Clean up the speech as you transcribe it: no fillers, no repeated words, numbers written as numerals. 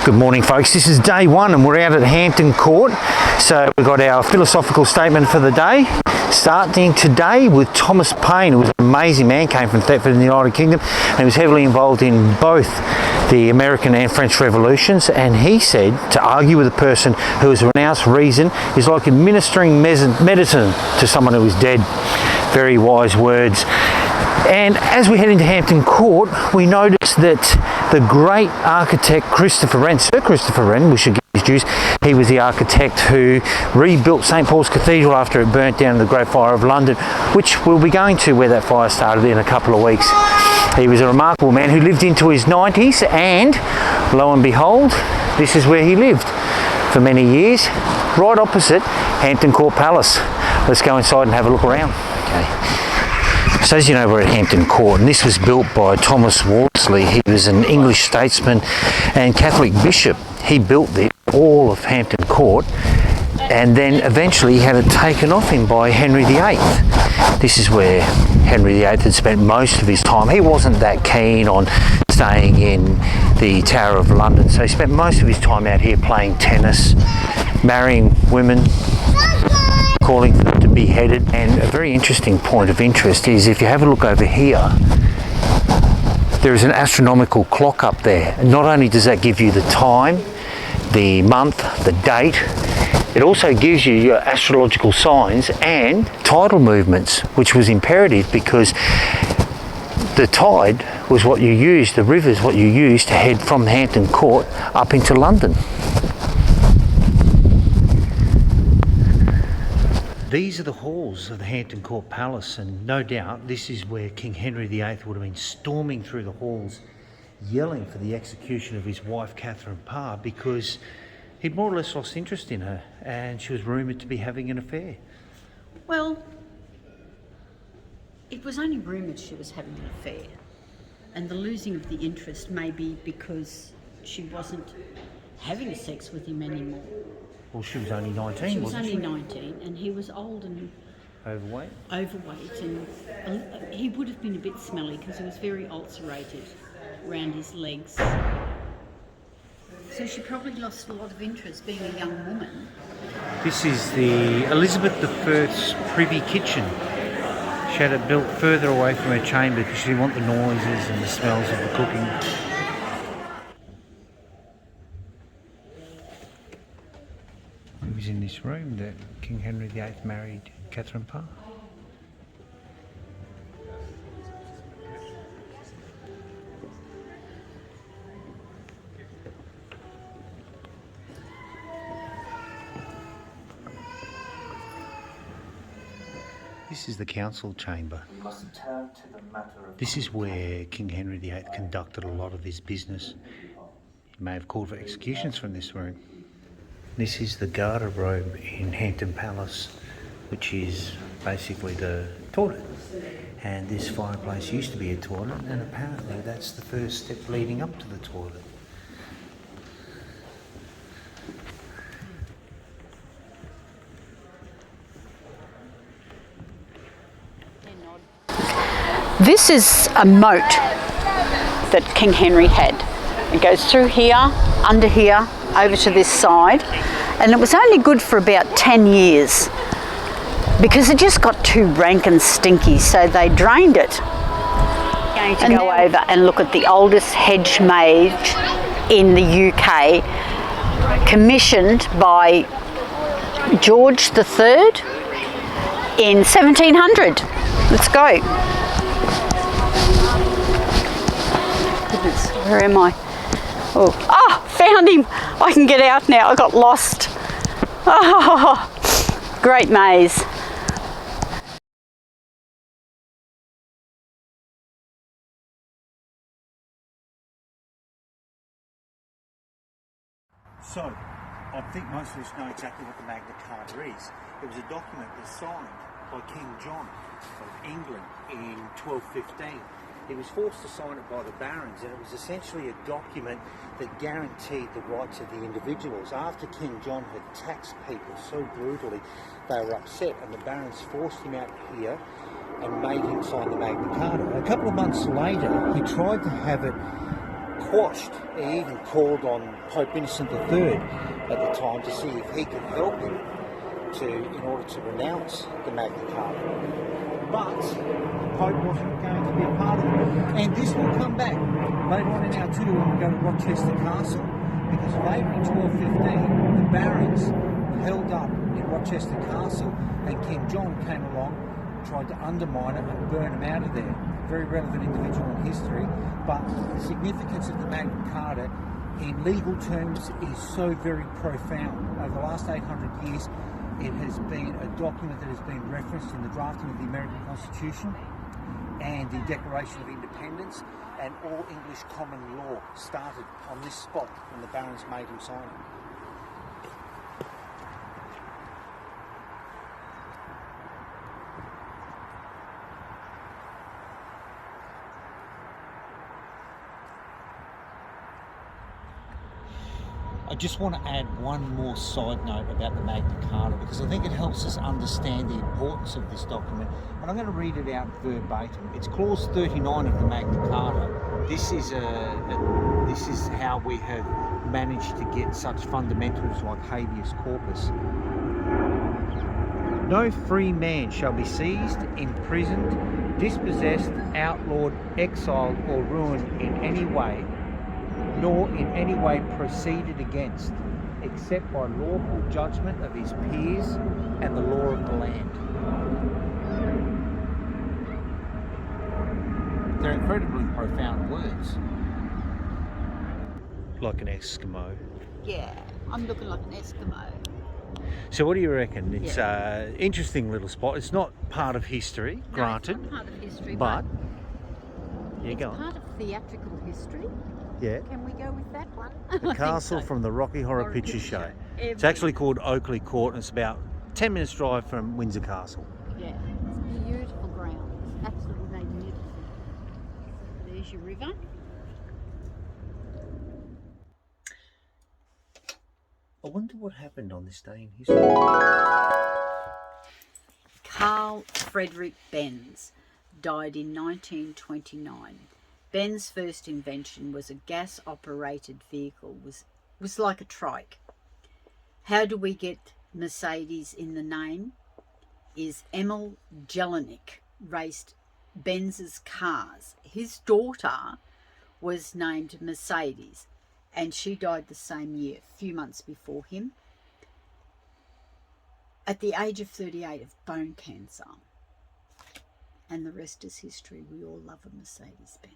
Good morning, folks. This is day one and we're out at Hampton Court. So we've got our philosophical statement for the day. Starting today with Thomas Paine, who was an amazing man, came from Thetford in the United Kingdom, and he was heavily involved in both the American and French revolutions. And he said to argue with a person who has renounced reason is like administering medicine to someone who is dead. Very wise words. And as we head into Hampton Court, we notice that the great architect Sir Christopher Wren, we should give his dues, he was the architect who rebuilt St Paul's Cathedral after it burnt down in the Great Fire of London, which we'll be going to where that fire started in a couple of weeks. He was a remarkable man who lived into his 90s, and lo and behold, this is where he lived for many years, right opposite Hampton Court Palace. Let's go inside and have a look around. Okay. So as you know, we're at Hampton Court, and this was built by Thomas Wolsey. He was an English statesman and Catholic bishop. He built all of Hampton Court, and then eventually he had it taken off him by Henry VIII. This is where Henry VIII had spent most of his time. He wasn't that keen on staying in the Tower of London, so he spent most of his time out here playing tennis, marrying women, calling for them to be beheaded. And a very interesting point of interest is, if you have a look over here, there is an astronomical clock up there. And not only does that give you the time, the month, the date, it also gives you your astrological signs and tidal movements, which was imperative because the tide was what you used, the river is what you used to head from Hampton Court up into London. These are the halls of the Hampton Court Palace, and no doubt this is where King Henry VIII would have been storming through the halls yelling for the execution of his wife Catherine Parr, because he'd more or less lost interest in her and she was rumoured to be having an affair. Well, it was only rumoured she was having an affair, and the losing of the interest may be because she wasn't having sex with him anymore. Well, she was only 19, she was wasn't she? only 19, and he was old and overweight, and he would have been a bit smelly because he was very ulcerated around his legs. So she probably lost a lot of interest being a young woman. This is the Elizabeth I's privy kitchen. She had it built further away from her chamber because she didn't want the noises and the smells of the cooking. It was in this room that King Henry VIII married Catherine Parr. This is the council chamber. This is where King Henry VIII conducted a lot of his business. He may have called for executions from this room. This is the garderobe in Hampton Palace, which is basically the toilet. And this fireplace used to be a toilet, and apparently that's the first step leading up to the toilet. This is a moat that King Henry had. It goes through here, under here, over to this side, and it was only good for about 10 years because it just got too rank and stinky, so they drained it. Going to go over and look at the oldest hedge maze in the UK, commissioned by George III in 1700. Let's go. Goodness, where am I? Oh, found him! I can get out now. I got lost. Oh, great maze. So, I think most of us know exactly what the Magna Carta is. It was a document that was signed by King John of England in 1215. He was forced to sign it by the barons, and it was essentially a document that guaranteed the rights of the individuals. After King John had taxed people so brutally, they were upset, and the barons forced him out here and made him sign the Magna Carta. A couple of months later, he tried to have it quashed. He even called on Pope Innocent III at the time to see if he could help him in order to renounce the Magna Carta. But the Pope wasn't going to be a part of it. And this will come back later on in our tour when we go to Rochester Castle, because in April 1215 the barons held up in Rochester Castle and King John came along, tried to undermine it and burn them out of there. Very relevant individual in history, but the significance of the Magna Carta in legal terms is so very profound. Over the last 800 years, it has been a document that has been referenced in the drafting of the American Constitution and the Declaration of Independence, and all English common law started on this spot when the barons made him sign it. I just want to add one more side note about the Magna Carta, because I think it helps us understand the importance of this document. And I'm going to read it out verbatim. It's clause 39 of the Magna Carta. This is how we have managed to get such fundamentals like habeas corpus. No free man shall be seized, imprisoned, dispossessed, outlawed, exiled, or ruined in any way, nor in any way proceeded against, except by lawful judgment of his peers and the law of the land. They're incredibly profound words. Like an Eskimo. Yeah, I'm looking like an Eskimo. So what do you reckon? It's an interesting little spot. It's not part of history, granted. No, it's not part of history, but it's go on. part of theatrical history. Yeah. Can we go with that one? The castle from the Rocky Horror Picture Show. It's actually called Oakley Court, and it's about 10 minutes drive from Windsor Castle. Yeah, it's beautiful grounds, absolutely magnificent. There's your river. I wonder what happened on this day in history. Carl Frederick Benz died in 1929. Benz's first invention was a gas-operated vehicle, was like a trike. How do we get Mercedes in the name? Is Emil Jelinek raced Benz's cars. His daughter was named Mercedes, and she died the same year, a few months before him, at the age of 38 of bone cancer. And the rest is history. We all love a Mercedes-Benz.